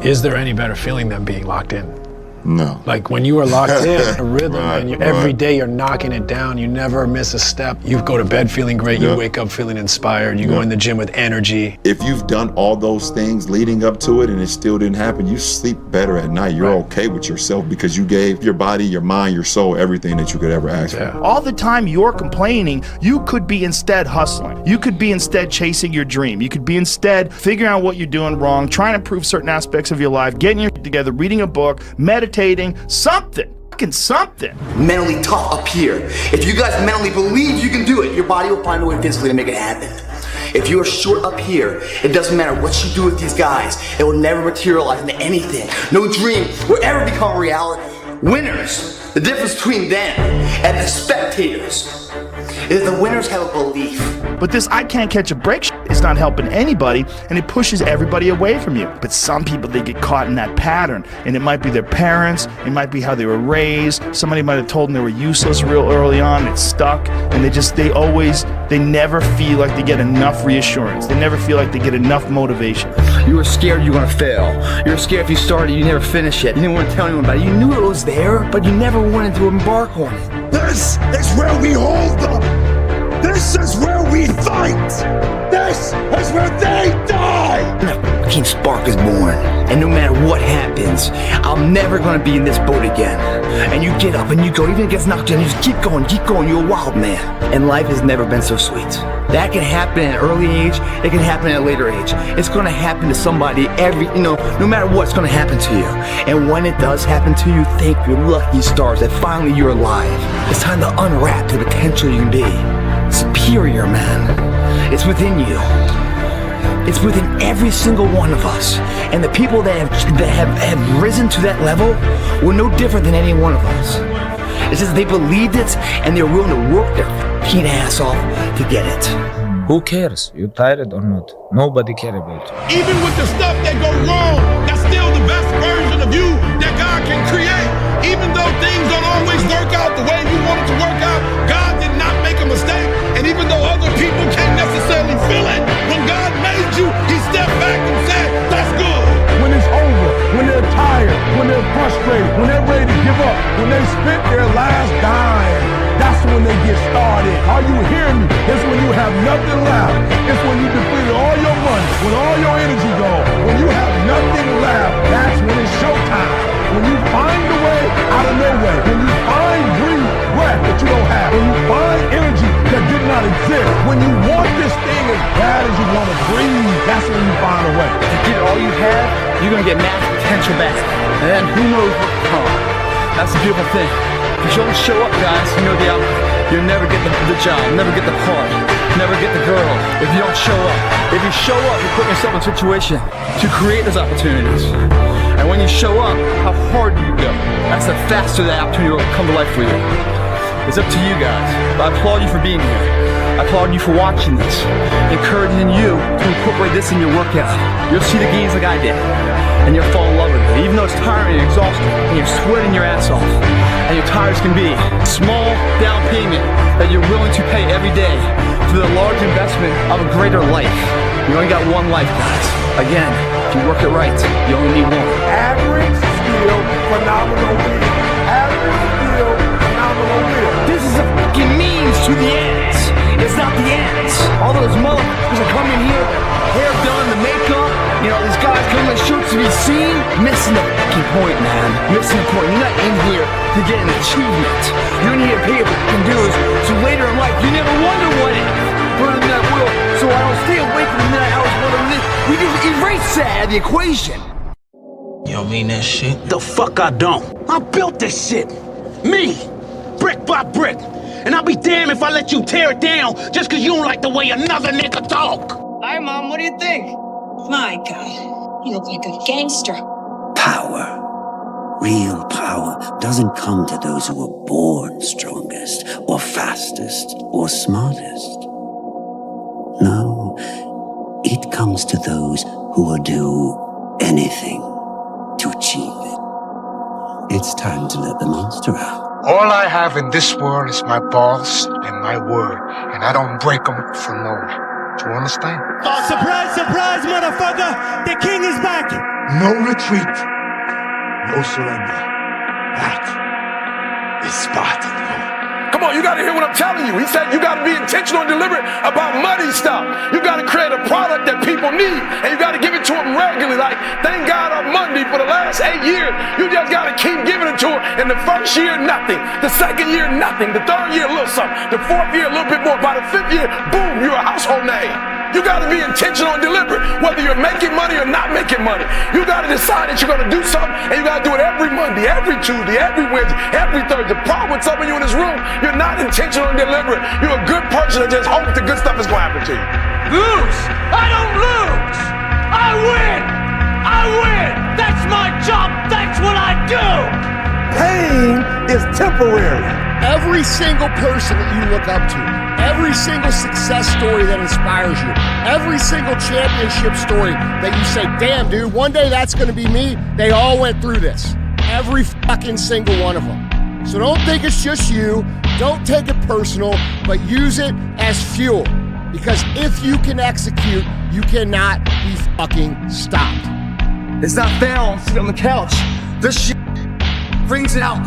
Is there any better feeling than being locked in? No. Like when you are locked in a rhythm Right, and every day you're knocking it down, you never miss a step. You go to bed feeling great, you wake up feeling inspired, you go in the gym with energy. If you've done all those things leading up to it and it still didn't happen, you sleep better at night. You're okay with yourself because you gave your body, your mind, your soul, everything that you could ever ask for. All the time you're complaining, you could be instead hustling. You could be instead chasing your dream. You could be instead figuring out what you're doing wrong, trying to improve certain aspects of your life, getting your shit together, reading a book, meditating, something, fucking something. Mentally tough up here. If you guys mentally believe you can do it, your body will find a way physically to make it happen. If you are short up here, it doesn't matter what you do with these guys, it will never materialize into anything. No dream will ever become a reality. Winners, the difference between them and the spectators is the winners have a belief. But this I can't catch a break shit is not helping anybody, and it pushes everybody away from you. But some people, they get caught in that pattern, and it might be their parents, it might be how they were raised, somebody might have told them they were useless real early on, it's stuck, and they never feel like they get enough reassurance. They never feel like they get enough motivation. You were scared you were gonna fail. You were scared if you started, you never finish it. You didn't want to tell anyone about it. You knew it was there, but you never wanted to embark on it. This is where we hold them. This is where we fight. This is where they die. A fucking spark is born. And no matter what happens, I'm never gonna be in this boat again. And you get up and you go, even if it gets knocked down, you just keep going, you're a wild man. And life has never been so sweet. That can happen at an early age, it can happen at a later age. It's gonna happen to somebody no matter what, it's gonna happen to you. And when it does happen to you, thank your lucky stars that finally you're alive. It's time to unwrap the potential you can be. Superior, man. It's within you. It's within every single one of us. And the people that have risen to that level were no different than any one of us. It's just they believed it and they were willing to work their fucking ass off to get it. Who cares? You tired or not? Nobody cares about you. Even with the stuff that go wrong, that's still the best version of you that God can create. Even though things don't always work out the way you want it to work out, God did not make a mistake. And even though other people can't necessarily feel it, when God made you, He stepped back and said, that's good. When it's over, when they're tired, when they're frustrated, when they're ready to give up, when they spent their last dime, that's when they get started. Are you hearing me? It's when you have nothing left. It's when you depleted all your money, when all your energy goes. When you have nothing left, that's when it's showtime. When you find a way out of no way. When you find breath that you don't have. When you find energy that did not exist. When you want this thing as bad as you want to breathe, that's when you find a way. If you get all you have, you're gonna get max potential back. And then who knows what will come. That's the beautiful thing. If you don't show up, guys, you know the outcome. You'll never get the job, never get the part, never get the girl if you don't show up. If you show up, you're putting yourself in a situation to create those opportunities. And when you show up, how hard do you go? That's the faster that opportunity will come to life for you. It's up to you guys. But I applaud you for being here. I applaud you for watching this, encouraging you to incorporate this in your workout. You'll see the gains like I did, and you'll fall in love with it. Even though it's tiring and exhausting, and you're sweating your ass off, and you're tired as can be. Small down payment that you're willing to pay every day for the large investment of a greater life. You only got one life, guys. Again, if you work it right, you only need one. Average skill, phenomenal will. Average skill, phenomenal will. This is a fucking means to the ends. It's not the ends. All those motherfuckers that come in here, hair done, the makeup, these guys come in shirts to be seen, missing the fucking point, man. Missing the point. You're not in here to get an achievement. You're in here to pay your fucking dues. So later in life, you never wonder what if. Burning that will, so I don't stay awake for the midnight hours. We just erase that out of the equation. You don't mean that shit? The fuck I don't. I built this shit. Me. Brick by brick. And I'll be damned if I let you tear it down just because you don't like the way another nigga talk. Hi, Mom. What do you think? My God. You look like a gangster. Power. Real power doesn't come to those who are born strongest or fastest or smartest. No, it comes to those who will do anything to achieve it. It's time to let the monster out. All I have in this world is my balls and my word, and I don't break them for no one. Do you understand? Oh, surprise, surprise, motherfucker! The king is back! no retreat, no surrender. That is Spartan. Come on, you gotta hear what I'm telling you. He said you gotta be intentional and deliberate about money stuff. You gotta create a product that people need, and you gotta give it to them regularly. Like, thank God on Monday for the last 8 years, you just gotta keep giving it to them. In the first year, nothing. The second year, nothing. The third year, a little something. The fourth year, a little bit more. By the fifth year, boom, you're a household name. You gotta be intentional and deliberate, whether you're making money or not making money. You gotta decide that you're gonna do something, and you gotta do it every Monday, every Tuesday, every Wednesday, every Thursday. The problem with some of you in this room, you're not intentional and deliberate. You're a good person that just hopes the good stuff is gonna happen to you. Lose! I don't lose! I win! I win! That's my job! That's what I do! Pain is temporary. Every single person that you look up to, every single success story that inspires you, every single championship story that you say, damn, dude, one day that's gonna be me, they all went through this. Every fucking single one of them. So don't think it's just you, don't take it personal, but use it as fuel. Because if you can execute, you cannot be fucking stopped. It's not fair on sit on the couch. This shit brings it out.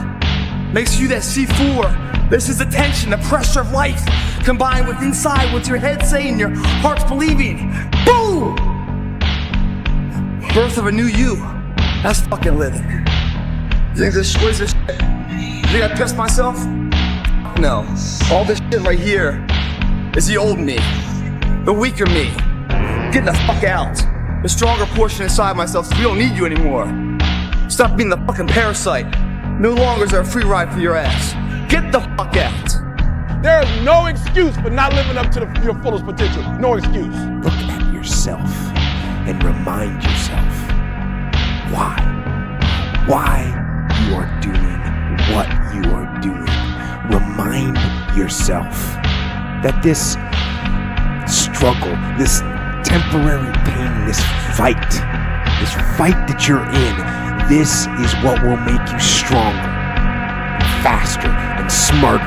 Makes you that C4. This is the tension, the pressure of life, combined with inside what your head's saying, your heart's believing. Boom! Birth of a new you. That's fucking living. You think this, what is this shit? You think I pissed myself? No. All this shit right here is the old me, the weaker me. Get the fuck out. The stronger portion inside myself says we don't need you anymore. Stop being the fucking parasite. No longer is there a free ride for your ass. Get the fuck out. There is no excuse for not living up to your fullest potential. No excuse. Look at yourself and remind yourself why you are doing what you are doing. Remind yourself that this struggle, this temporary pain, this fight that you're in, this is what will make you stronger, faster, and smarter.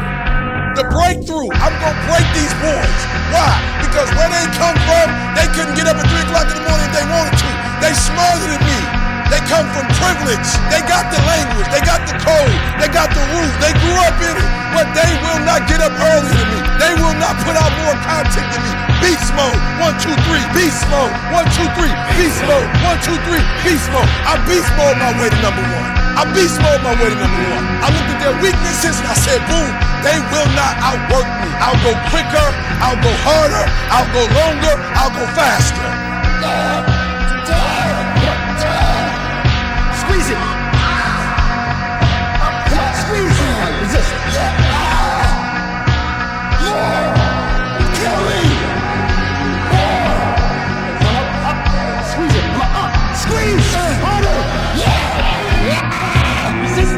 The breakthrough, I'm gonna break these boys. Why? Because where they come from, they couldn't get up at 3 o'clock in the morning if they wanted to. They smarter than me. They come from privilege. They got the language, they got the code, they got the rules, they grew up in it, but they will not get up earlier than me. They will not put out more content than me. Beast mode, 1, 2, 3, beast mode, 1, 2, 3, beast mode, 1, 2, 3, beast mode. I beast mode my way to number 1. I beast mode my way to number 1. I looked at their weaknesses and I said, boom, they will not outwork me. I'll go quicker, I'll go harder, I'll go longer, I'll go faster. Squeeze it. Come on, squeeze it. Resist. Kill me. Up. Squeeze it. Up. Squeeze. Harder. Resist.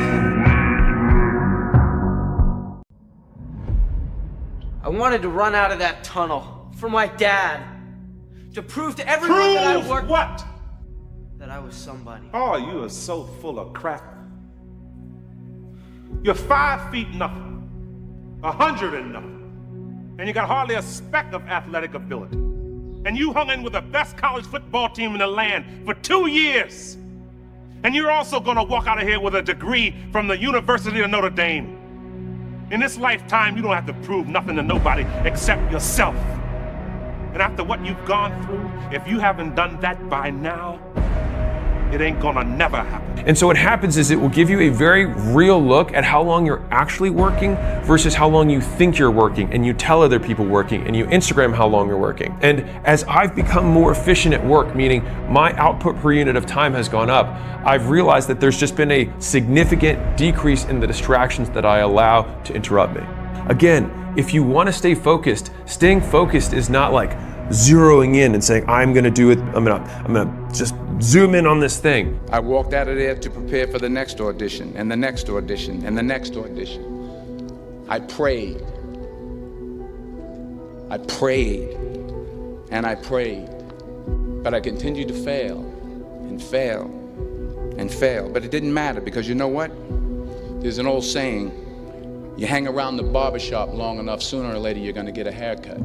I wanted to run out of that tunnel for my dad, to prove to everyone that I worked. What? That I was somebody. Oh, you are so full of crap. You're 5 feet nothing, 100 and nothing, and you got hardly a speck of athletic ability. And you hung in with the best college football team in the land for 2 years. And you're also gonna walk out of here with a degree from the University of Notre Dame. In this lifetime, you don't have to prove nothing to nobody except yourself. And after what you've gone through, if you haven't done that by now, it ain't gonna never happen. And so what happens is it will give you a very real look at how long you're actually working versus how long you think you're working, and you tell other people working, and you Instagram how long you're working. And as I've become more efficient at work, meaning my output per unit of time has gone up, I've realized that there's just been a significant decrease in the distractions that I allow to interrupt me. Again, if you want to stay focused, staying focused is not like zeroing in and saying, I'm gonna do it, I'm gonna just zoom in on this thing. I walked out of there to prepare for the next audition, and the next audition, and the next audition. I prayed, and I prayed, but I continued to fail, and fail, and fail. But it didn't matter, because you know what? There's an old saying, You hang around the barbershop long enough, sooner or later you're gonna get a haircut.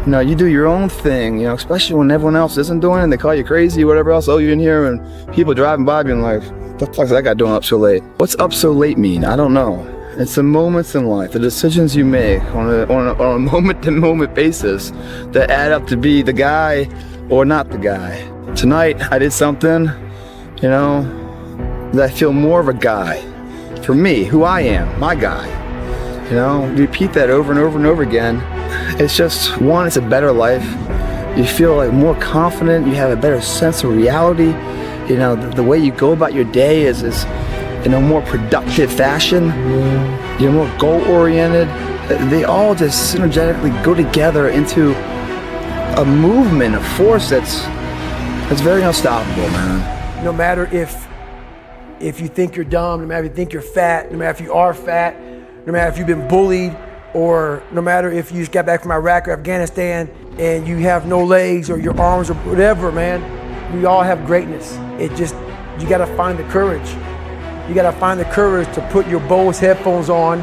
No, you do your own thing, you know, especially when everyone else isn't doing it and they call you crazy or whatever else. Oh, you're in here and people driving by being like, what the fuck's that guy doing up so late? What's up so late mean? I don't know. It's the moments in life, the decisions you make on a moment-to-moment basis that add up to be the guy or not the guy. Tonight, I did something, you know, that I feel more of a guy. For me, who I am, my guy. You know, repeat that over and over and over again. It's just, one, it's a better life. You feel like more confident, you have a better sense of reality. You know, the way you go about your day is in a more productive fashion. You're more goal-oriented. They all just synergetically go together into a movement, a force that's very unstoppable, man. No matter if you think you're dumb, no matter if you think you're fat, no matter if you are fat, no matter if you've been bullied, or no matter if you just got back from Iraq or Afghanistan and you have no legs or your arms or whatever, man, we all have greatness. It just, you gotta find the courage. You gotta find the courage to put your Bose headphones on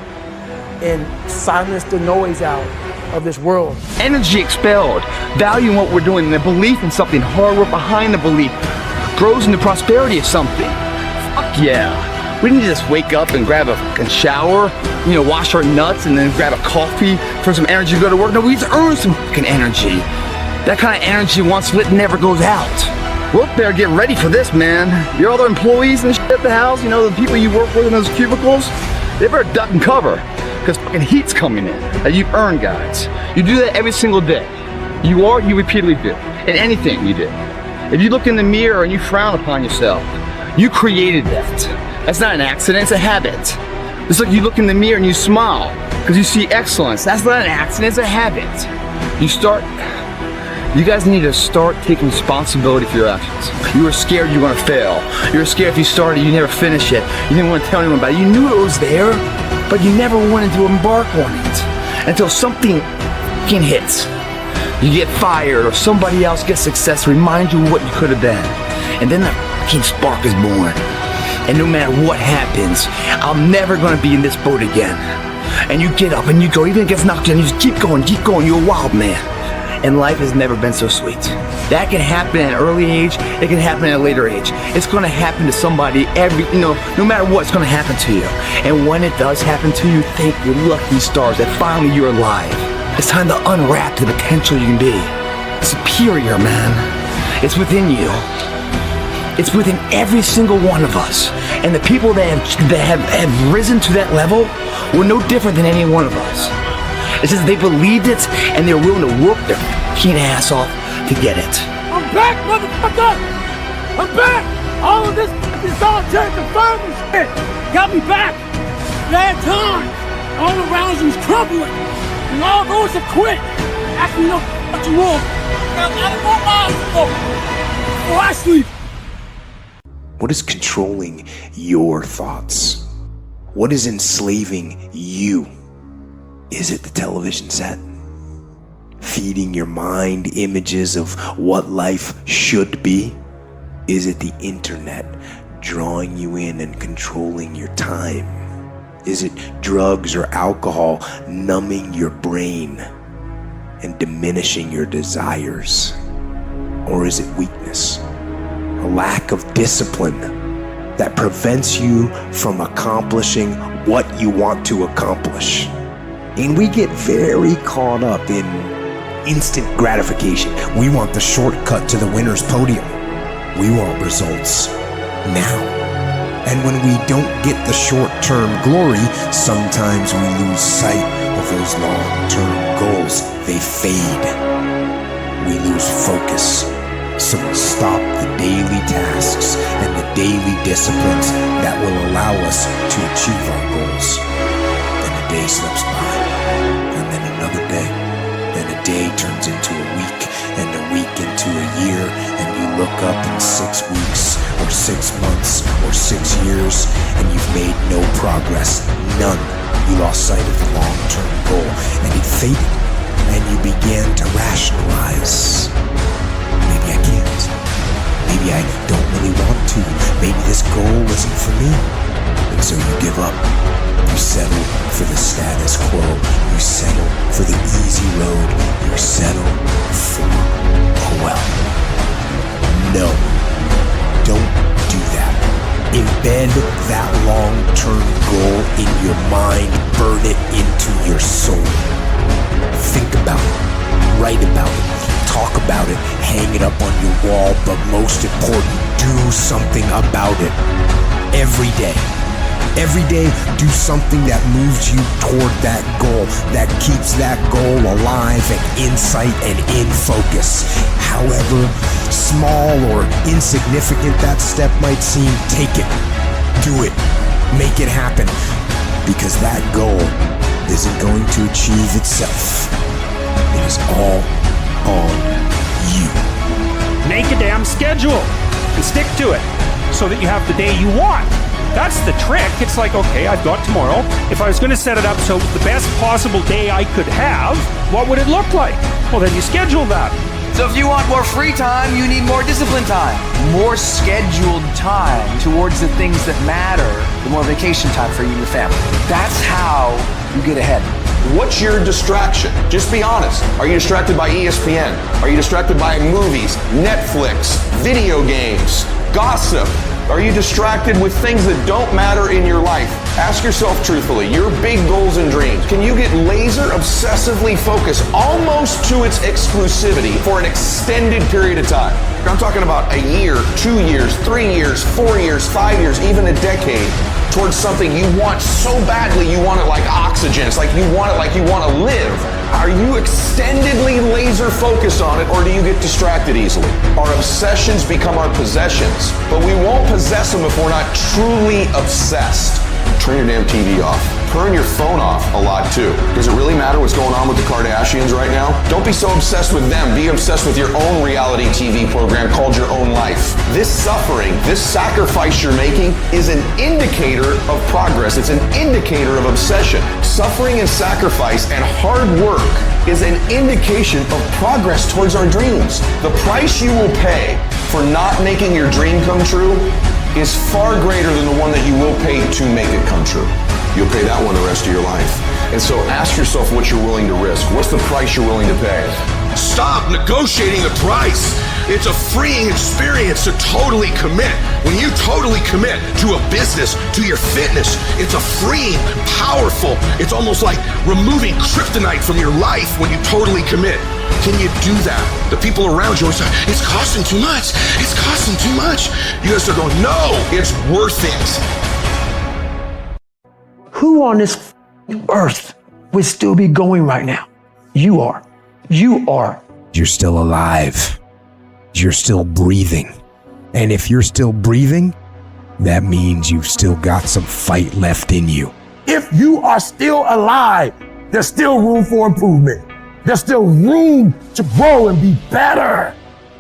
and silence the noise out of this world. Energy expelled, valuing what we're doing, the belief in something, hard work behind the belief, grows into prosperity of something. Fuck yeah. We didn't just wake up and grab a fucking shower, you know, wash our nuts and then grab a coffee for some energy to go to work. No, we just earn some fucking energy. That kind of energy once lit never goes out. We're up there getting ready for this, man. Your other employees and shit at the house, you know, the people you work with in those cubicles, they better duck and cover because fucking heat's coming in that you've earned, guys. You do that every single day. You repeatedly do in anything you do. If you look in the mirror and you frown upon yourself, you created that. That's not an accident, it's a habit. It's like you look in the mirror and you smile because you see excellence. That's not an accident, it's a habit. You guys need to start taking responsibility for your actions. You were scared you were gonna fail. You were scared if you started, you never finish it. You didn't want to tell anyone about it. You knew it was there, but you never wanted to embark on it until something fucking hits. You get fired or somebody else gets success, remind you of what you could have been. And then that fucking spark is born. And no matter what happens, I'm never gonna be in this boat again. And you get up and you go, even if it gets knocked down, you just keep going, you're a wild man. And life has never been so sweet. That can happen at an early age, it can happen at a later age. It's gonna happen to somebody no matter what, it's gonna happen to you. And when it does happen to you, thank your lucky stars that finally you're alive. It's time to unwrap the potential you can be. Superior, man. It's within you. It's within every single one of us. And the people that have risen to that level were no different than any one of us. It's just they believed it and they're willing to work their fucking ass off to get it. I'm back, motherfucker! I'm back! All of this solitary confinement shit got me back! Bad time! All around you's crumbling! And all those that quit! Ask me no what you want! I got more miles to go! Before I sleep! What is controlling your thoughts? What is enslaving you? Is it the television set? Feeding your mind images of what life should be? Is it the internet drawing you in and controlling your time? Is it drugs or alcohol numbing your brain and diminishing your desires? Or is it weakness? A lack of discipline that prevents you from accomplishing what you want to accomplish. And we get very caught up in instant gratification. We want the shortcut to the winner's podium. We want results now. And when we don't get the short-term glory, sometimes we lose sight of those long-term goals. They fade. We lose focus. So we stop the daily tasks and the daily disciplines that will allow us to achieve our goals. Then a day slips by, and then another day. Then a day turns into a week, and a week into a year, and you look up in 6 weeks, or 6 months, or 6 years, and you've made no progress, none. You lost sight of the long-term goal, and it faded, and you began to rationalize. Maybe I can't. Maybe I don't really want to. Maybe this goal isn't for me. And so you give up. You settle for the status quo. You settle for the easy road. You settle for, no. Don't do that. Embed that long-term goal in your mind. Burn it into your soul. Think about it. Write about it. Talk about it. Hang it up on your wall. But most important, do something about it. Every day. Every day, do something that moves you toward that goal, that keeps that goal alive and in sight and in focus. However small or insignificant that step might seem, take it. Do it. Make it happen. Because that goal isn't going to achieve itself. It is all on you. Make a damn schedule and stick to it so that you have the day you want. That's the trick. It's like, okay, I've got tomorrow. If I was going to set it up so it was the best possible day I could have, what would it look like? Well, then you schedule that. So if you want more free time, you need more disciplined time. More scheduled time towards the things that matter, the more vacation time for you and your family. That's how you get ahead. What's your distraction? Just be honest. Are you distracted by ESPN? Are you distracted by movies, Netflix, video games, gossip? Are you distracted with things that don't matter in your life? Ask yourself truthfully, your big goals and dreams. Can you get laser obsessively focused almost to its exclusivity for an extended period of time? I'm talking about a year, 2 years, 3 years, 4 years, 5 years, even a decade towards something you want so badly, you want it like oxygen. It's like you want it like you want to live. Are you extendedly laser focused on it, or do you get distracted easily? Our obsessions become our possessions, but we won't possess them if we're not truly obsessed. Turn your damn TV off. Turn your phone off a lot too. Does it really matter what's going on with the Kardashians right now? Don't be so obsessed with them. Be obsessed with your own reality TV program called Your Own Life. This suffering, this sacrifice you're making is an indicator of progress. It's an indicator of obsession. Suffering and sacrifice and hard work is an indication of progress towards our dreams. The price you will pay for not making your dream come true is far greater than the one that you will pay to make it come true. You'll pay that one the rest of your life. And so ask yourself what you're willing to risk. What's the price you're willing to pay? Stop negotiating the price. It's a freeing experience to totally commit. When you totally commit to a business, to your fitness, it's a freeing, powerful, it's almost like removing kryptonite from your life when you totally commit. Can you do that? The people around you are saying, it's costing too much. It's costing too much. You guys are going, no, it's worth it. Who on this earth would still be going right now? You are. You are. You're still alive. You're still breathing. And if you're still breathing, that means you've still got some fight left in you. If you are still alive, there's still room for improvement. There's still room to grow and be better.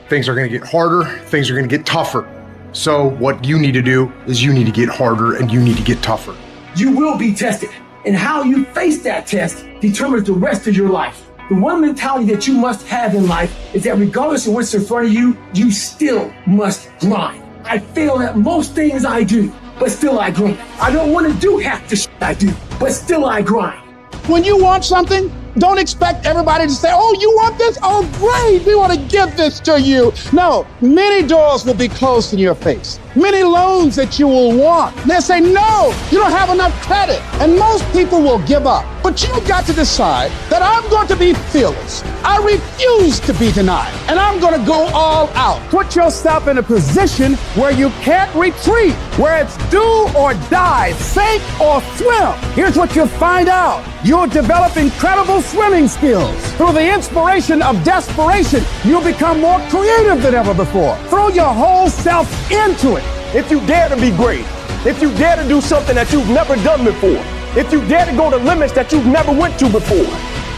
Things are going to get harder. Things are going to get tougher. So what you need to do is you need to get harder and you need to get tougher. You will be tested, and how you face that test determines the rest of your life. The one mentality that you must have in life is that regardless of what's in front of you, you still must grind. I fail at most things I do, but still I grind. I don't want to do half the shit I do, but still I grind. When you want something, don't expect everybody to say, oh, you want this? Oh, great, we want to give this to you. No, many doors will be closed in your face. Many loans that you will want. They'll say, no, you don't have enough credit. And most people will give up. But you've got to decide that I'm going to be fearless. I refuse to be denied. And I'm going to go all out. Put yourself in a position where you can't retreat, where it's do or die, sink or swim. Here's what you'll find out. You'll develop incredible swimming skills. Through the inspiration of desperation, you'll become more creative than ever before. Throw your whole self into it. If you dare to be great, if you dare to do something that you've never done before, if you dare to go to limits that you've never went to before,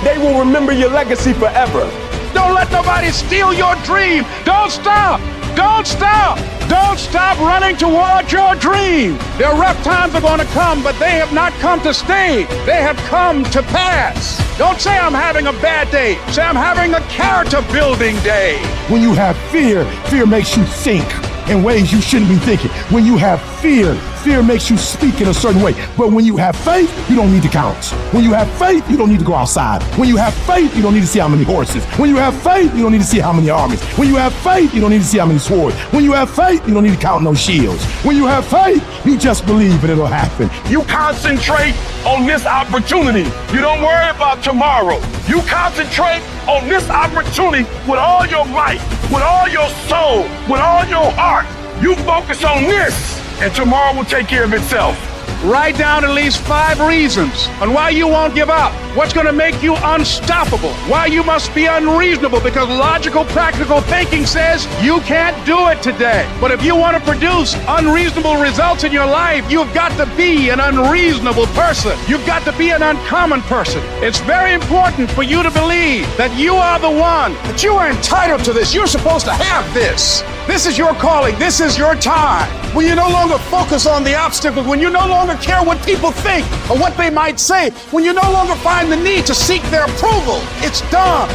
they will remember your legacy forever. Don't let nobody steal your dream. Don't stop. Don't stop. Don't stop running towards your dream. Their rough times are going to come, but they have not come to stay. They have come to pass. Don't say I'm having a bad day. Say I'm having a character building day. When you have fear, fear makes you think in ways you shouldn't be thinking. When you have fear, fear makes you speak in a certain way. But when you have faith, you don't need to count. When you have faith, you don't need to go outside. When you have faith, you don't need to see how many horses. When you have faith, you don't need to see how many armies. When you have faith, you don't need to see how many swords. When you have faith, you don't need to count no shields. When you have faith, you just believe and it'll happen. You concentrate on this opportunity. You don't worry about tomorrow. You concentrate on this opportunity with all your might, with all your soul, with all your heart. You focus on this, and tomorrow will take care of itself. Write down at least 5 reasons on why you won't give up. What's going to make you unstoppable? Why you must be unreasonable, because logical, practical thinking says you can't do it today. But if you want to produce unreasonable results in your life, you've got to be an unreasonable person. You've got to be an uncommon person. It's very important for you to believe that you are the one, that you are entitled to this. You're supposed to have this. This is your calling. This is your time. When you no longer focus on the obstacles, when you no longer care what people think or what they might say, when you no longer find the need to seek their approval, it's done.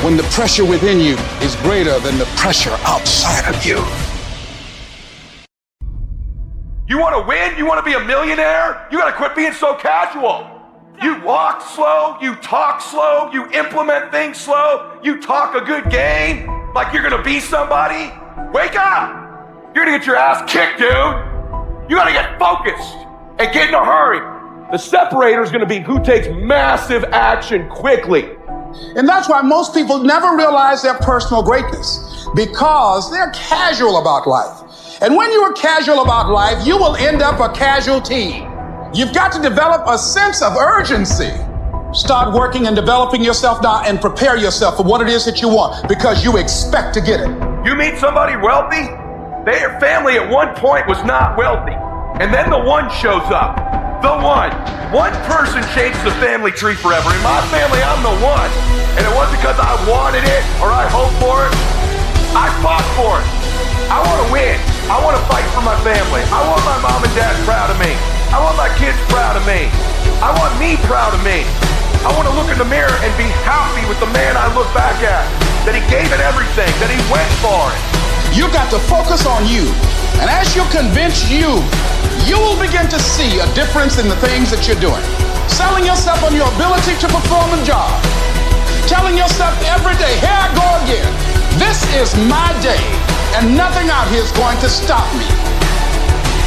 When the pressure within you is greater than the pressure outside of you. You want to win? You want to be a millionaire? You got to quit being so casual. You walk slow, you talk slow, you implement things slow, you talk a good game like you're going to be somebody. Wake up! You're gonna get your ass kicked, dude. You gotta get focused and get in a hurry. The separator is gonna be who takes massive action quickly. And that's why most people never realize their personal greatness, because they're casual about life. And when you are casual about life, you will end up a casualty. You've got to develop a sense of urgency. Start working and developing yourself now and prepare yourself for what it is that you want, because you expect to get it. You meet somebody wealthy? Their family at one point was not wealthy. And then the one shows up. The one. One person changes the family tree forever. In my family, I'm the one. And it wasn't because I wanted it or I hoped for it. I fought for it. I want to win. I want to fight for my family. I want my mom and dad proud of me. I want my kids proud of me. I want me proud of me. I want to look in the mirror and be happy with the man I look back at. That he gave it everything. That he went for it. You got to focus on you. And as you convince you, you will begin to see a difference in the things that you're doing. Selling yourself on your ability to perform a job. Telling yourself every day, here I go again. This is my day, and nothing out here is going to stop me.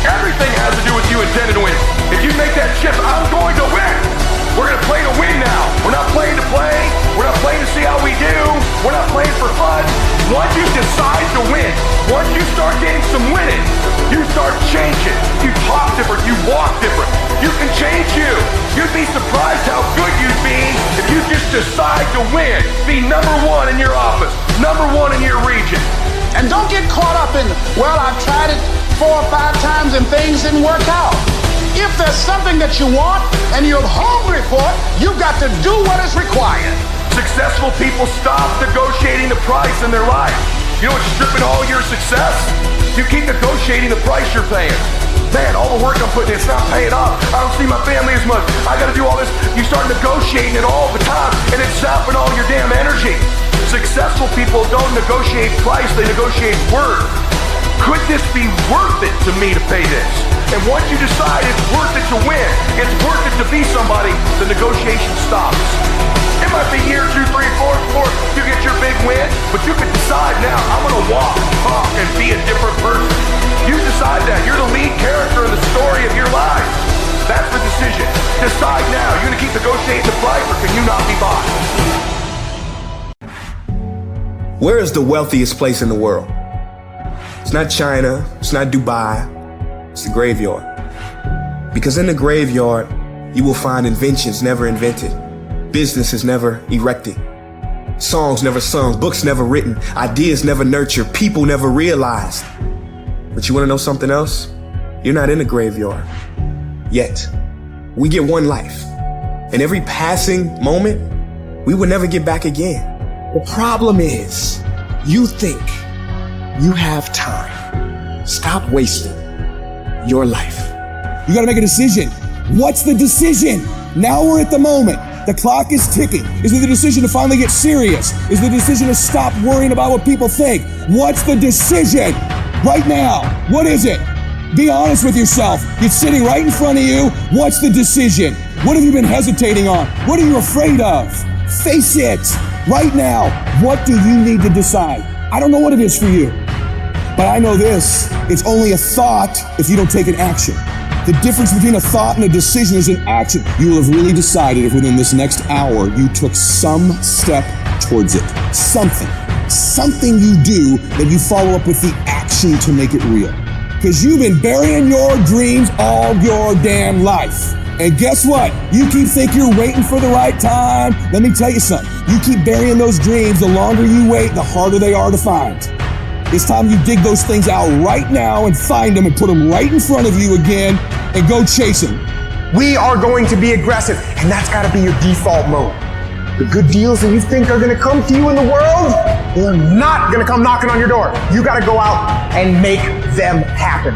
Everything has to do with you intending to win. If you make that shift, I'm going to win. We're going to play to win now. We're not playing to play. We're not playing to see how we do. We're not playing for fun. Once you decide to win, once you start getting some winning, you start changing. You talk different. You walk different. You can change you. You'd be surprised how good you'd be if you just decide to win. Be number one in your office. Number one in your region. And don't get caught up in, well, I've tried it 4 or 5 times and things didn't work out. If there's something that you want and you're hungry for it, you've got to do what is required. Successful people stop negotiating the price in their life. You know what's stripping all your success? You keep negotiating the price you're paying. Man, all the work I'm putting in, it's not paying off. I don't see my family as much. I gotta do all this. You start negotiating it all the time, and it's sapping all your damn energy. Successful people don't negotiate price, they negotiate worth. Could this be worth it to me to pay this? And once you decide it's worth it to win, it's worth it to be somebody, the negotiation stops. It might be year 2, 3, 4 before you get your big win, but you can decide now, I'm gonna walk, talk, and be a different person. You decide that. You're the lead character in the story of your life. That's the decision. Decide now. You're gonna keep negotiating the price, or can you not be bought? Where is the wealthiest place in the world? It's not China, it's not Dubai, it's the graveyard. Because in the graveyard, you will find inventions never invented, businesses never erected, songs never sung, books never written, ideas never nurtured, people never realized. But you wanna know something else? You're not in the graveyard yet. We get one life, and every passing moment, we will never get back again. The problem is, you think you have time. Stop wasting your life. You gotta make a decision. What's the decision? Now we're at the moment. The clock is ticking. Is it the decision to finally get serious? Is it the decision to stop worrying about what people think? What's the decision? Right now, what is it? Be honest with yourself. It's sitting right in front of you. What's the decision? What have you been hesitating on? What are you afraid of? Face it right now. What do you need to decide? I don't know what it is for you, but I know this. It's only a thought if you don't take an action. The difference between a thought and a decision is an action. You will have really decided if within this next hour you took some step towards it. Something you do that you follow up with the action to make it real. Because you've been burying your dreams all your damn life. And guess what? You keep thinking you're waiting for the right time. Let me tell you something. You keep burying those dreams, the longer you wait, the harder they are to find. It's time you dig those things out right now and find them and put them right in front of you again and go chase them. We are going to be aggressive, and that's got to be your default mode. The good deals that you think are going to come to you in the world, they're not going to come knocking on your door. You got to go out and make them happen.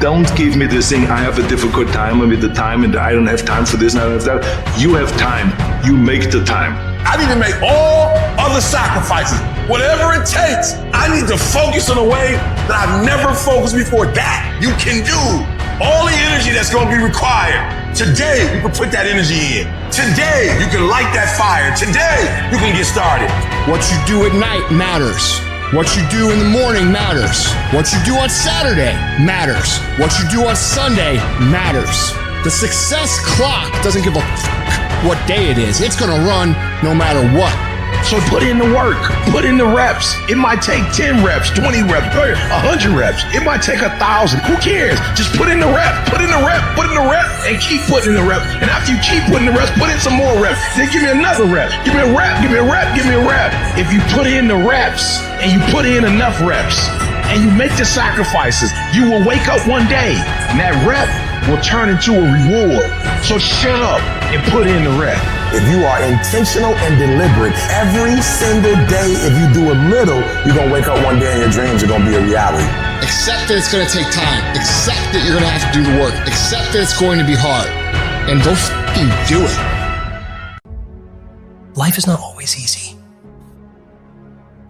Don't give me this thing, I have a difficult time with the time and I don't have time for this and I don't have that. You have time. You make the time. I need to make all other sacrifices, whatever it takes. I need to focus in a way that I've never focused before. That you can do. All the energy that's going to be required. Today, you can put that energy in. Today, you can light that fire. Today, you can get started. What you do at night matters. What you do in the morning matters. What you do on Saturday matters. What you do on Sunday matters. The success clock doesn't give a what day it is. It's gonna run no matter what. So put in the work, put in the reps. It might take 10 reps, 20 reps, 100 reps. It might take 1,000. Who cares? Just put in the rep, put in the rep, put in the rep, and keep putting in the rep. And after you keep putting the reps, put in some more reps. Then give me another rep. Give me a rep, give me a rep, give me a rep. If you put in the reps and you put in enough reps and you make the sacrifices, you will wake up one day and that rep will turn into a reward. So shut up and put in the rep. If you are intentional and deliberate, every single day, if you do a little, you're going to wake up one day and your dreams are going to be a reality. Accept that it's going to take time. Accept that you're going to have to do the work. Accept that it's going to be hard. And go f***ing do it. Life is not always easy.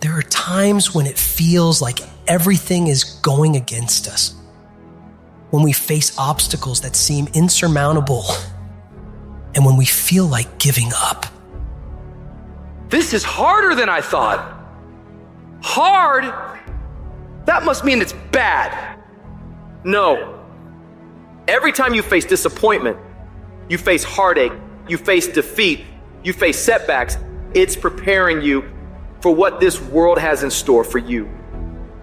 There are times when it feels like everything is going against us. When we face obstacles that seem insurmountable. And when we feel like giving up. This is harder than I thought. Hard? That must mean it's bad. No. Every time you face disappointment, you face heartache, you face defeat, you face setbacks, it's preparing you for what this world has in store for you.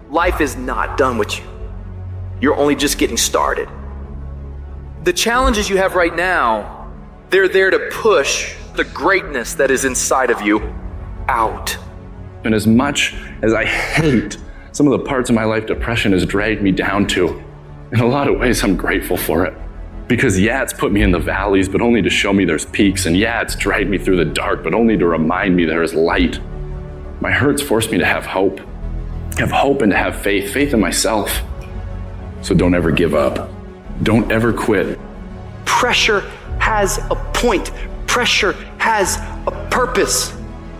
Life is not done with you. You're only just getting started. The challenges you have right now, they're there to push the greatness that is inside of you out. And as much as I hate some of the parts of my life depression has dragged me down to, in a lot of ways I'm grateful for it. Because yeah, it's put me in the valleys, but only to show me there's peaks. And yeah, it's dragged me through the dark, but only to remind me there is light. My hurts forced me to have hope and to have faith in myself. So don't ever give up. Don't ever quit. Pressure has a point. Pressure has a purpose.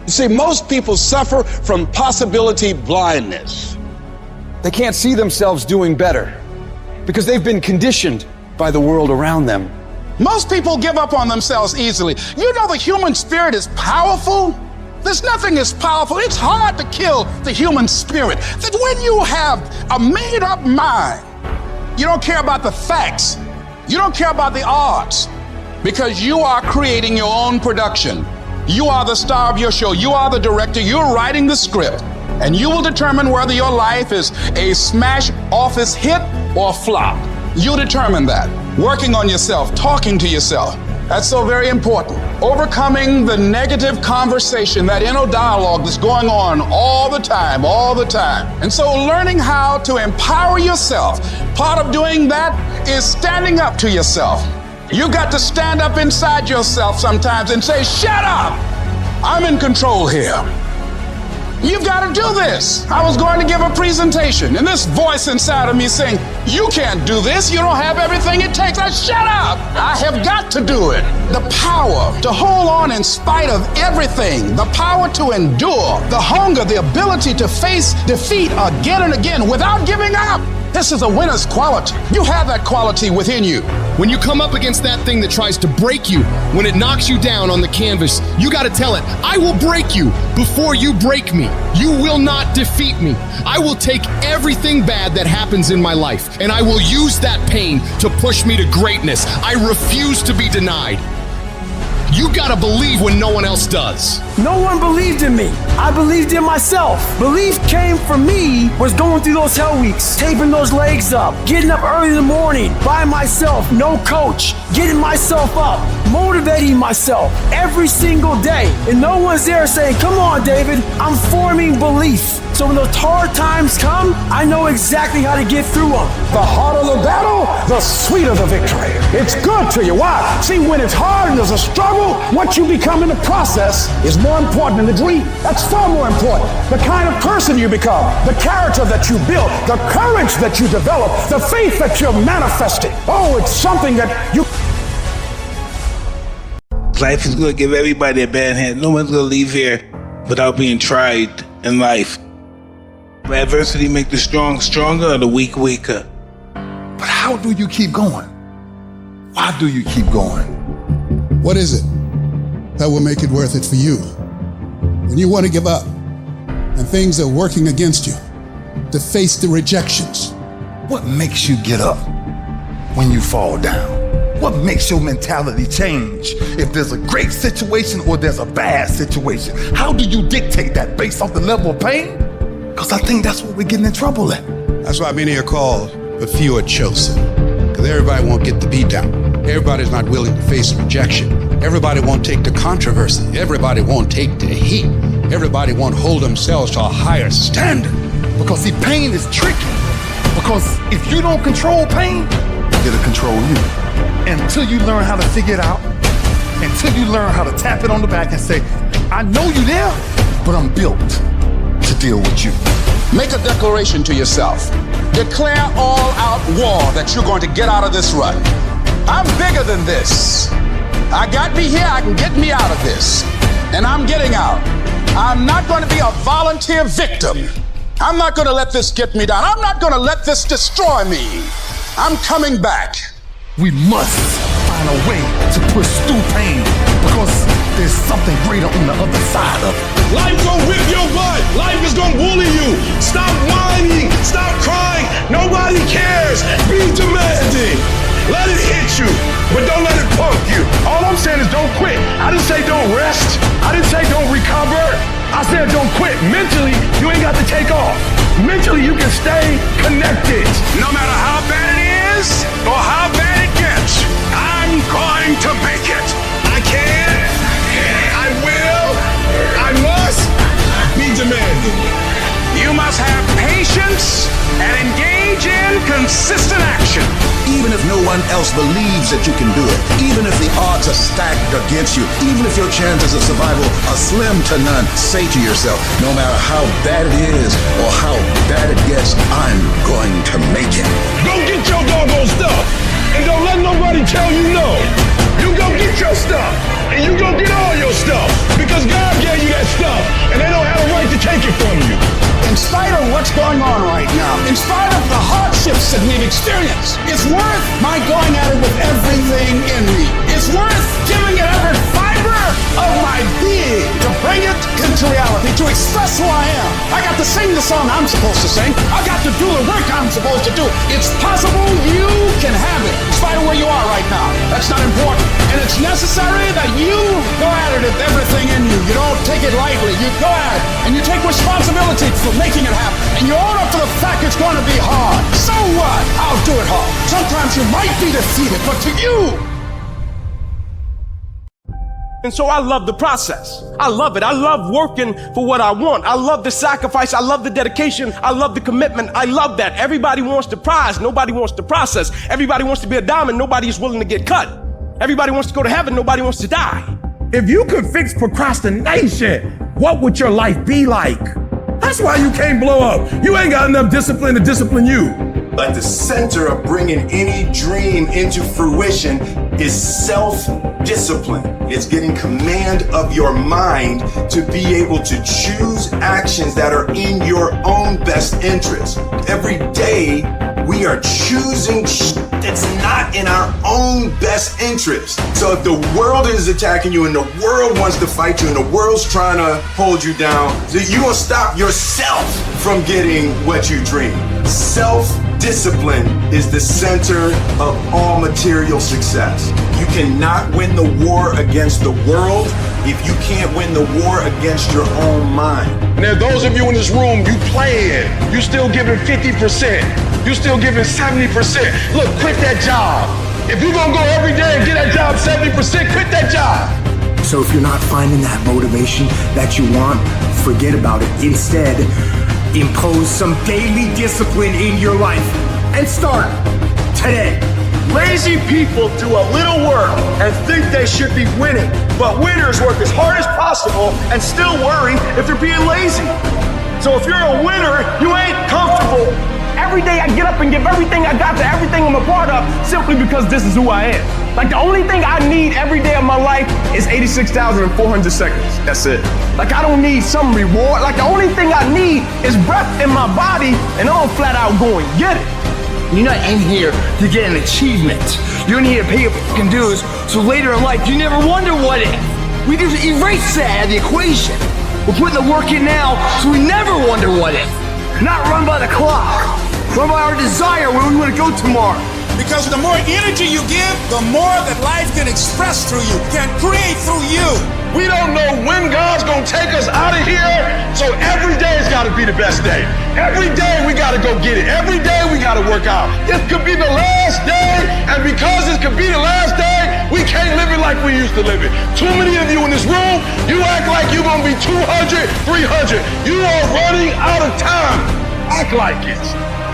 You see, most people suffer from possibility blindness. They can't see themselves doing better because they've been conditioned by the world around them. Most people give up on themselves easily. You know the human spirit is powerful. There's nothing as powerful. It's hard to kill the human spirit. That when you have a made-up mind, you don't care about the facts. You don't care about the odds. Because you are creating your own production. You are the star of your show. You are the director. You're writing the script. And you will determine whether your life is a smash office hit or a flop. You determine that. Working on yourself, talking to yourself. That's so very important. Overcoming the negative conversation, that inner dialogue that's going on all the time. And so learning how to empower yourself. Part of doing that is standing up to yourself. You got to stand up inside yourself sometimes and say, shut up! I'm in control here. You've got to do this. I was going to give a presentation, and this voice inside of me saying, you can't do this. You don't have everything it takes. Shut up! I have got to do it. The power to hold on in spite of everything. The power to endure. The hunger, the ability to face defeat again and again without giving up. This is a winner's quality. You have that quality within you. When you come up against that thing that tries to break you, when it knocks you down on the canvas, you got to tell it, I will break you before you break me. You will not defeat me. I will take everything bad that happens in my life, and I will use that pain to push me to greatness. I refuse to be denied. You gotta believe when no one else does. No one believed in me. I believed in myself. Belief came from me was going through those hell weeks, taping those legs up, getting up early in the morning by myself, no coach, getting myself up, motivating myself every single day. And no one's there saying, come on, David, I'm forming belief. So when those hard times come, I know exactly how to get through them. The harder the battle, the sweeter the victory. It's good to you. Why? See, when it's hard and there's a struggle, what you become in the process is more important than the dream. That's far more important. The kind of person you become, the character that you build, the courage that you develop, the faith that you're manifesting. Oh, it's something that you... Life is going to give everybody a bad hand. No one's going to leave here without being tried in life. Adversity make the strong stronger or the weak weaker. But how do you keep going? Why do you keep going? What is it that will make it worth it for you? When you want to give up and things are working against you, to face the rejections. What makes you get up when you fall down? What makes your mentality change if there's a great situation or there's a bad situation? How do you dictate that based off the level of pain? Because I think that's what we're getting in trouble at. That's why many are called, but few are chosen. Because everybody won't get the beat down. Everybody's not willing to face rejection. Everybody won't take the controversy. Everybody won't take the heat. Everybody won't hold themselves to a higher standard. Because see, pain is tricky. Because if you don't control pain, it'll control you. Until you learn how to figure it out, until you learn how to tap it on the back and say, I know you're there, but I'm built to deal with you. Make a declaration to yourself. Declare all-out war that you're going to get out of this rut. I'm bigger than this. I got me here, I can get me out of this. And I'm getting out. I'm not going to be a volunteer victim. I'm not going to let this get me down. I'm not going to let this destroy me. I'm coming back. We must find a way to push through pain because there's something greater on the other side of it. Life gon' whip your butt. Life is gon' bully you. Stop whining. Stop crying. Nobody cares. Be demanding. Let it hit you, but don't let it punk you. All I'm saying is don't quit. I didn't say don't rest. I didn't say don't recover. I said don't quit. Mentally, you ain't got to take off. Mentally, you can stay connected. No matter how bad it is or how bad it gets, I'm going to make it. I can, I will, I must be demanding. You must have patience and engage in consistent action. Even if no one else believes that you can do it, even if the odds are stacked against you, even if your chances of survival are slim to none, say to yourself, no matter how bad it is or how bad it gets, I'm going to make it. Go get your doggone stuff, and don't let nobody tell you no. You go get your stuff, and you go get all your stuff, because God gave you that stuff, and they don't have a right to take it from you. In spite of what's going on right now, in spite of the hardships that we've experienced, it's worth my going at it with everything in me. It's worth giving it every fiber of my being to bring it into reality, to express who I am. I got to sing the song I'm supposed to sing. I got to do the work I'm supposed to do. It's possible you can have it, in spite of where you are right now. That's not important. And it's necessary that you go at it with everything in you. You don't take it lightly. You go at it, and you take responsibility for making it happen. And you own up to the fact it's going to be hard. So what? I'll do it hard. Sometimes you might be defeated, but to you. And so I love the process. I love it. I love working for what I want. I love the sacrifice. I love the dedication. I love the commitment. I love that. Everybody wants the prize. Nobody wants the process. Everybody wants to be a diamond. Nobody is willing to get cut. Everybody wants to go to heaven. Nobody wants to die. If you could fix procrastination, what would your life be like? That's why you can't blow up. You ain't got enough discipline to discipline you. At the center of bringing any dream into fruition is self-discipline. It's getting command of your mind to be able to choose actions that are in your own best interest. Every day, we are choosing that's not in our own best interest. So if the world is attacking you and the world wants to fight you and the world's trying to hold you down, you're gonna stop yourself from getting what you dream. Self-discipline is the center of all material success. You cannot win the war against the world if you can't win the war against your own mind. Now, those of you in this room, you playing. You still giving 50%. You still giving 70%. Look, quit that job. If you're gonna go every day and get that job 70%, quit that job. So if you're not finding that motivation that you want, forget about it. Instead, impose some daily discipline in your life and start today. Lazy people do a little work and think they should be winning, but winners work as hard as possible and still worry if they're being lazy. So if you're a winner, you ain't comfortable. Every day I get up and give everything I got to everything I'm a part of simply because this is who I am. Like the only thing I need every day of my life is 86,400 seconds. That's it. Like I don't need some reward. Like the only thing I need is breath in my body and I'm flat out going, get it. You're not in here to get an achievement. You're in here to pay your fucking dues, so later in life you never wonder what if. We just erase that out of the equation. We're putting the work in now, so we never wonder what if. Not run by the clock. Run by our desire where we want to go tomorrow. Because the more energy you give, the more that life can express through you, can create through you. We don't know when God's gonna take us out of here, so every day's gotta be the best day. Every day we gotta go get it. Every day we gotta work out. This could be the last day, and because this could be the last day, we can't live it like we used to live it. Too many of you in this room, you act like you're gonna be 200, 300. You are running out of time. Act like it.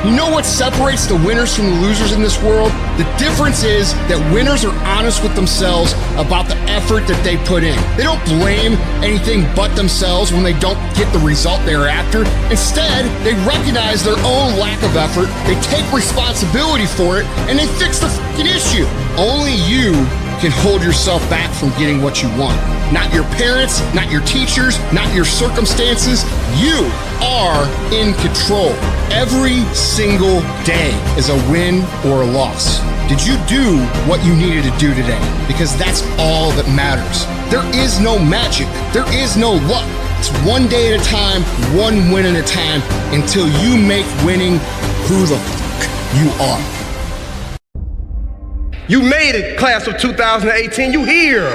You know what separates the winners from the losers in this world? The difference is that winners are honest with themselves about the effort that they put in. They don't blame anything but themselves when they don't get the result they're after. Instead, they recognize their own lack of effort, they take responsibility for it, and they fix the fucking issue. Only you can hold yourself back from getting what you want. Not your parents, not your teachers, not your circumstances. You are in control. Every single day is a win or a loss. Did you do what you needed to do today? Because that's all that matters. There is no magic. There is no luck. It's one day at a time, one win at a time, until you make winning who the fuck you are. You made it, class of 2018. You here.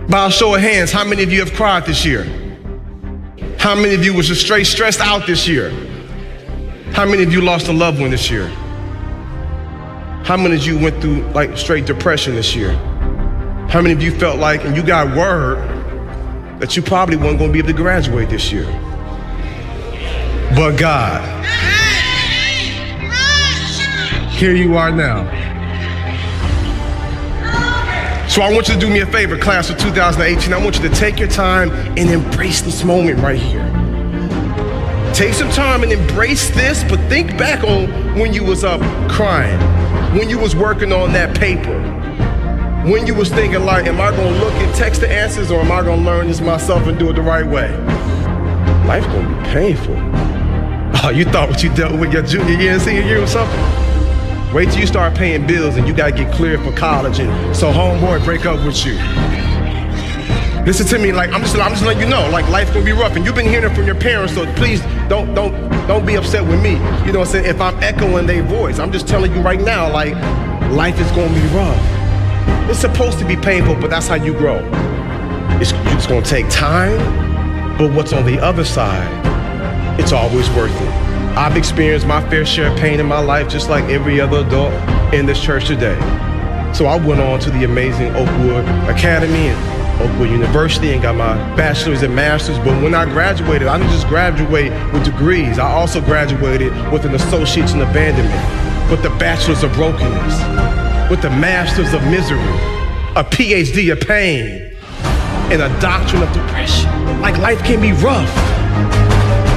By a show of hands, how many of you have cried this year? How many of you was just straight stressed out this year? How many of you lost a loved one this year? How many of you went through like straight depression this year? How many of you felt like, and you got word that you probably weren't gonna be able to graduate this year? But God, here you are now. So I want you to do me a favor, class of 2018. I want you to take your time and embrace this moment right here. Take some time and embrace this, but think back on when you was up crying, when you was working on that paper, when you was thinking like, am I gonna look and text the answers or am I gonna learn this myself and do it the right way? Life's gonna be painful. Oh, you thought what you dealt with your junior year and senior year was something? Wait till you start paying bills and you gotta get cleared for college and so homeboy break up with you. Listen to me, like I'm just letting you know, like life's gonna be rough and you've been hearing it from your parents, so please don't be upset with me. You know what I'm saying? If I'm echoing their voice, I'm just telling you right now, like life is gonna be rough. It's supposed to be painful, but that's how you grow. It's gonna take time, but what's on the other side, it's always worth it. I've experienced my fair share of pain in my life, just like every other adult in this church today. So I went on to the amazing Oakwood Academy and Oakwood University and got my bachelor's and master's. But when I graduated, I didn't just graduate with degrees. I also graduated with an associate's in abandonment, with the bachelor's of brokenness, with the master's of misery, a PhD of pain, and a doctrine of depression. Like life can be rough.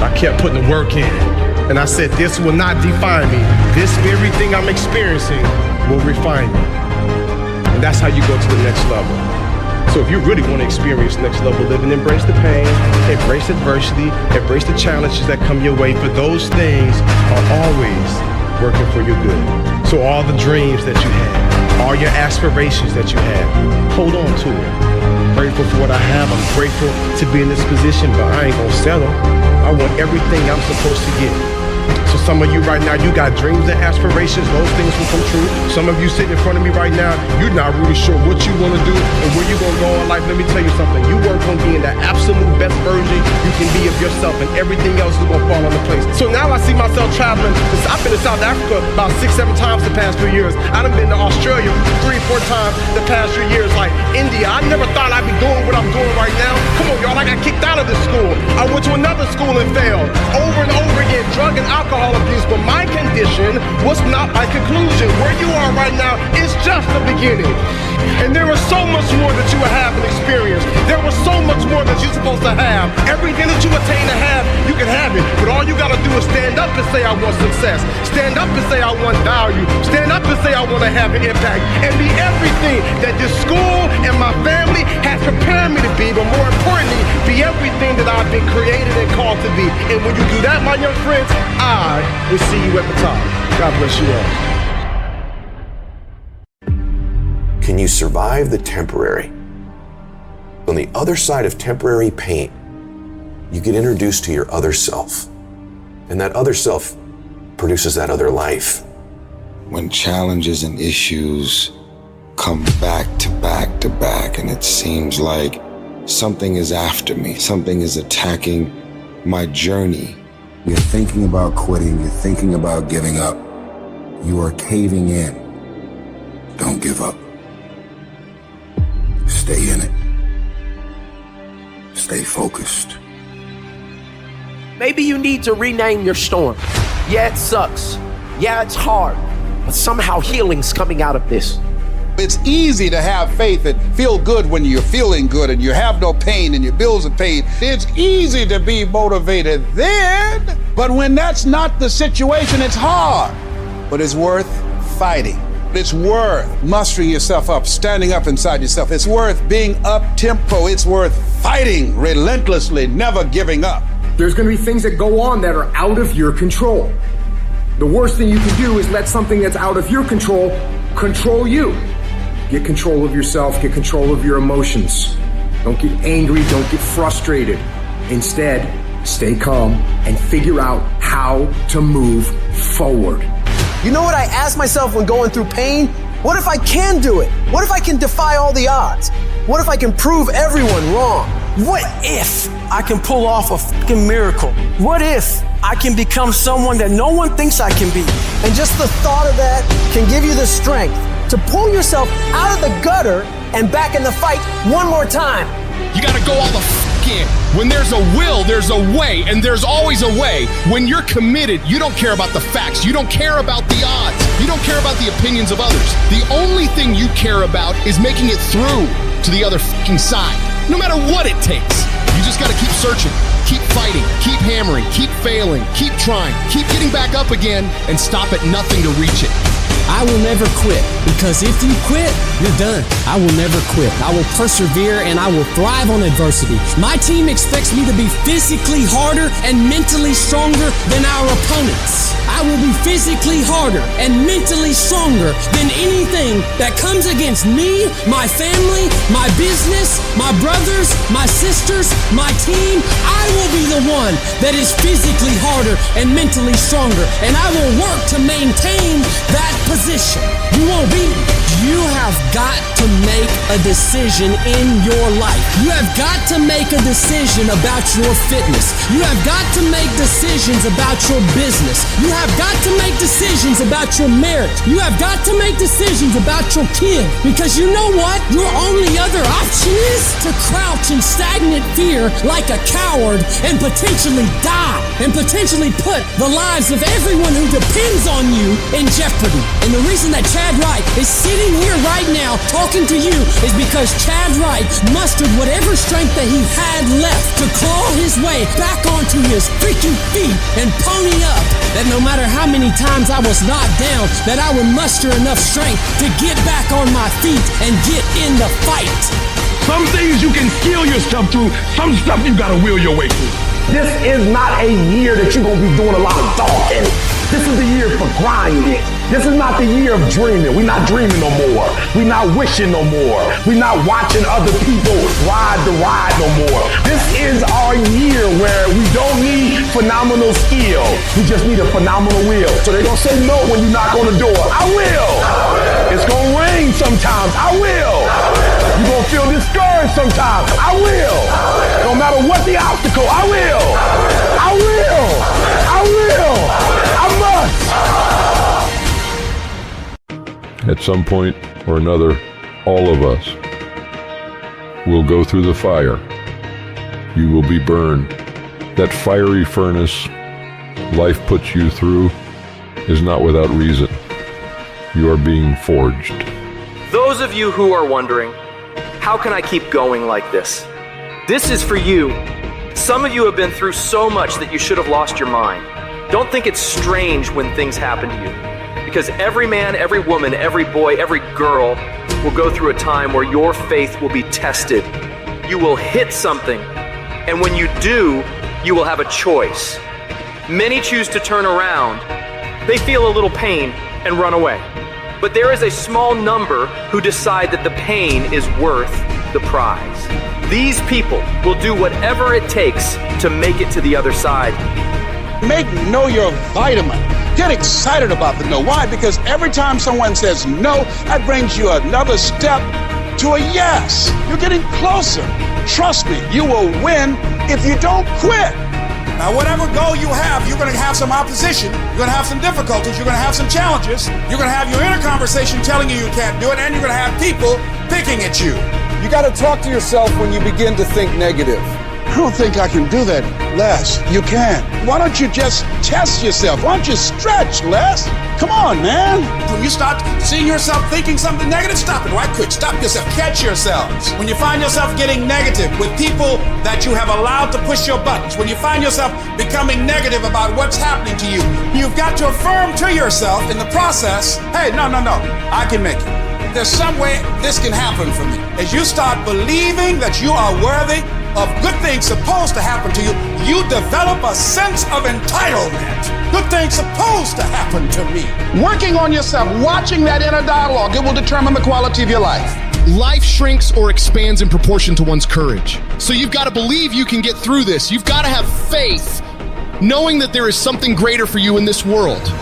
I kept putting the work in. And I said, this will not define me. This very thing I'm experiencing will refine me. And that's how you go to the next level. So if you really want to experience next level living, embrace the pain, embrace adversity, embrace the challenges that come your way, for those things are always working for your good. So all the dreams that you have, all your aspirations that you have, hold on to it. Grateful for what I have. I'm grateful to be in this position, but I ain't gonna settle. I want everything I'm supposed to get. So some of you right now, you got dreams and aspirations. Those things will come true. Some of you sitting in front of me right now, you're not really sure what you want to do and where you're going to go in life. Let me tell you something. You work on being the absolute best version you can be of yourself, and everything else is going to fall into place. So now I see myself traveling. I've been to South Africa about 6-7 times the past few years. I done been to Australia 3-4 times the past few years. Like India, I never thought I'd be doing what I'm doing right now. Come on, y'all, I got kicked out of this school. I went to another school and failed over and over again, drug and alcohol abuse, but my condition was not my conclusion. Where you are right now is just the beginning. And there is so much more that you will have and experience. There was so much more that you're supposed to have. Everything that you attain to have, you can have it. But all you gotta do is stand up and say, I want success. Stand up and say, I want value. Stand up and say, I want to have an impact. And be everything that this school and my family has prepared me to be. But more importantly, be everything that I've been created and called to be. And when you do that, my young friends, I will see you at the top. God bless you all. Can you survive the temporary? On the other side of temporary pain, you get introduced to your other self. And that other self produces that other life. When challenges and issues come back to back to back, and it seems like something is after me, something is attacking my journey. You're thinking about quitting, you're thinking about giving up. You are caving in. Don't give up. Stay in it. Stay focused. Maybe you need to rename your storm. Yeah, it sucks. Yeah, it's hard. But somehow healing's coming out of this. It's easy to have faith and feel good when you're feeling good and you have no pain and your bills are paid. It's easy to be motivated then, but when that's not the situation, it's hard. But it's worth fighting. It's worth mustering yourself up, standing up inside yourself. It's worth being up-tempo. It's worth fighting relentlessly, never giving up. There's going to be things that go on that are out of your control. The worst thing you can do is let something that's out of your control control you. Get control of yourself, get control of your emotions. Don't get angry, don't get frustrated. Instead, stay calm and figure out how to move forward. You know what I ask myself when going through pain? What if I can do it? What if I can defy all the odds? What if I can prove everyone wrong? What if I can pull off a fucking miracle? What if I can become someone that no one thinks I can be? And just the thought of that can give you the strength to pull yourself out of the gutter and back in the fight one more time. You gotta go all the in. When there's a will, there's a way, and there's always a way. When you're committed, you don't care about the facts. You don't care about the odds. You don't care about the opinions of others. The only thing you care about is making it through to the other fucking side, no matter what it takes. You just gotta keep searching, keep fighting, keep hammering, keep failing, keep trying, keep getting back up again, and stop at nothing to reach it. I will never quit, because if you quit, you're done. I will never quit. I will persevere and I will thrive on adversity. My team expects me to be physically harder and mentally stronger than our opponents. I will be physically harder and mentally stronger than anything that comes against me, my family, my business, my brothers, my sisters, my team. I will be the one that is physically harder and mentally stronger, and I will work to maintain that position. You won't beat me. You have got to make a decision in your life. You have got to make a decision about your fitness. You have got to make decisions about your business. You have got to make decisions about your marriage. You have got to make decisions about your kid. Because you know what? Your only other option is to crouch in stagnant fear like a coward and potentially die. And potentially put the lives of everyone who depends on you in jeopardy. And the reason that Chad Wright is sitting here right now talking to you is because Chad Wright mustered whatever strength that he had left to claw his way back onto his freaking feet and pony up. That no matter how many times I was knocked down, that I would muster enough strength to get back on my feet and get in the fight. Some things you can skill yourself through. Some stuff you gotta will your way through. This is not a year that you're gonna be doing a lot of talking. This is the year for grinding. This is not the year of dreaming. We're not dreaming no more. We're not wishing no more. We're not watching other people ride the ride no more. This is our year where we don't need phenomenal skill. We just need a phenomenal will. So they're gonna say no when you knock on the door. I will. It's gonna rain sometimes. I will. You're gonna feel discouraged sometimes. I will. No matter what the obstacle, I will. I will. I will. I must. At some point or another, all of us will go through the fire. You will be burned. That fiery furnace life puts you through is not without reason. You are being forged. Those of you who are wondering, how can I keep going like this? This is for you. Some of you have been through so much that you should have lost your mind. Don't think it's strange when things happen to you. Because every man, every woman, every boy, every girl will go through a time where your faith will be tested. You will hit something, and when you do, you will have a choice. Many choose to turn around. They feel a little pain and run away. But there is a small number who decide that the pain is worth the prize. These people will do whatever it takes to make it to the other side. Make no your vitamin. Get excited about the no. Why? Because every time someone says no, that brings you another step to a yes. You're getting closer. Trust me, you will win if you don't quit. Now, whatever goal you have, you're going to have some opposition. You're going to have some difficulties. You're going to have some challenges. You're going to have your inner conversation telling you you can't do it, and you're going to have people picking at you. You got to talk to yourself when you begin to think negative. I don't think I can do that, Les. You can. Why don't you just test yourself? Why don't you stretch, Les? Come on, man. When you start seeing yourself thinking something negative, stop it right quick. Stop yourself. Catch yourselves. When you find yourself getting negative with people that you have allowed to push your buttons, when you find yourself becoming negative about what's happening to you, you've got to affirm to yourself in the process, hey, no, I can make it. There's some way this can happen for me. As you start believing that you are worthy of good things supposed to happen to you, you develop a sense of entitlement. Good things supposed to happen to me. Working on yourself, watching that inner dialogue, it will determine the quality of your life. Life shrinks or expands in proportion to one's courage. So you've got to believe you can get through this. You've got to have faith, knowing that there is something greater for you in this world.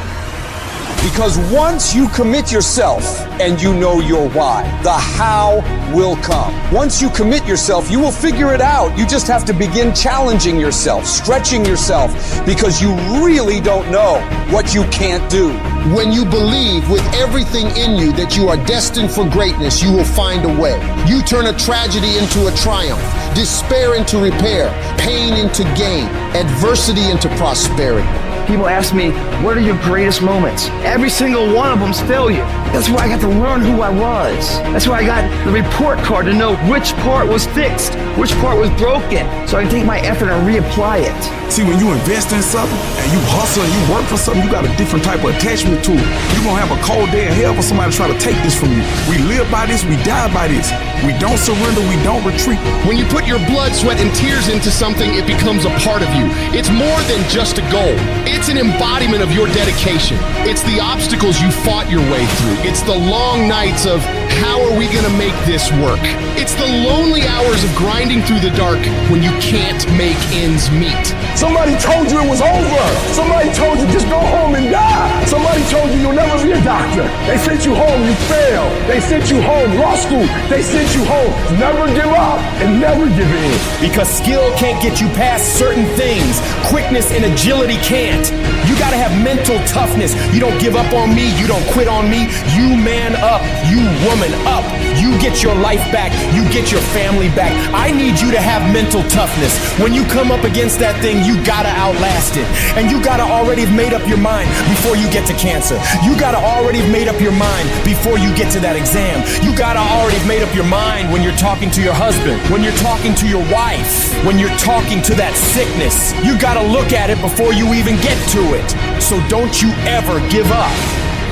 Because once you commit yourself and you know your why, the how will come. Once you commit yourself, you will figure it out. You just have to begin challenging yourself, stretching yourself, because you really don't know what you can't do. When you believe with everything in you that you are destined for greatness, you will find a way. You turn a tragedy into a triumph, despair into repair, pain into gain, adversity into prosperity. People ask me, what are your greatest moments? Every single one of them's failure. That's where I got to learn who I was. That's where I got the report card to know which part was fixed, which part was broken, so I can take my effort and reapply it. See, when you invest in something and you hustle and you work for something, you got a different type of attachment to it. You're gonna have a cold day in hell for somebody to try to take this from you. We live by this, we die by this. We don't surrender, we don't retreat. When you put your blood, sweat, and tears into something, it becomes a part of you. It's more than just a goal. It's an embodiment of your dedication. It's the obstacles you fought your way through. It's the long nights of how are we gonna make this work? It's the lonely hours of grinding through the dark when you can't make ends meet. Somebody told you it was over. Somebody told you just go home and die. Somebody told you you'll never be a doctor. They sent you home, you failed. They sent you home, law school. They sent you home. Never give up and never give in. Because skill can't get you past certain things. Quickness and agility can't. You gotta have mental toughness. You don't give up on me. You don't quit on me. You man up. You woman up. You get your life back. You get your family back. I need you to have mental toughness. When you come up against that thing, you gotta outlast it. And you gotta already have made up your mind before you get to cancer. You gotta already have made up your mind before you get to that exam. You gotta already have made up your mind when you're talking to your husband, when you're talking to your wife, when you're talking to that sickness. You gotta look at it before you even get to it. So don't you ever give up.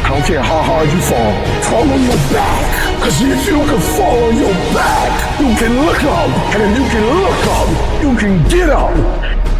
I don't care how hard you fall. Fall on your back. Because if you can fall on your back, you can look up. And if you can look up, you can get up.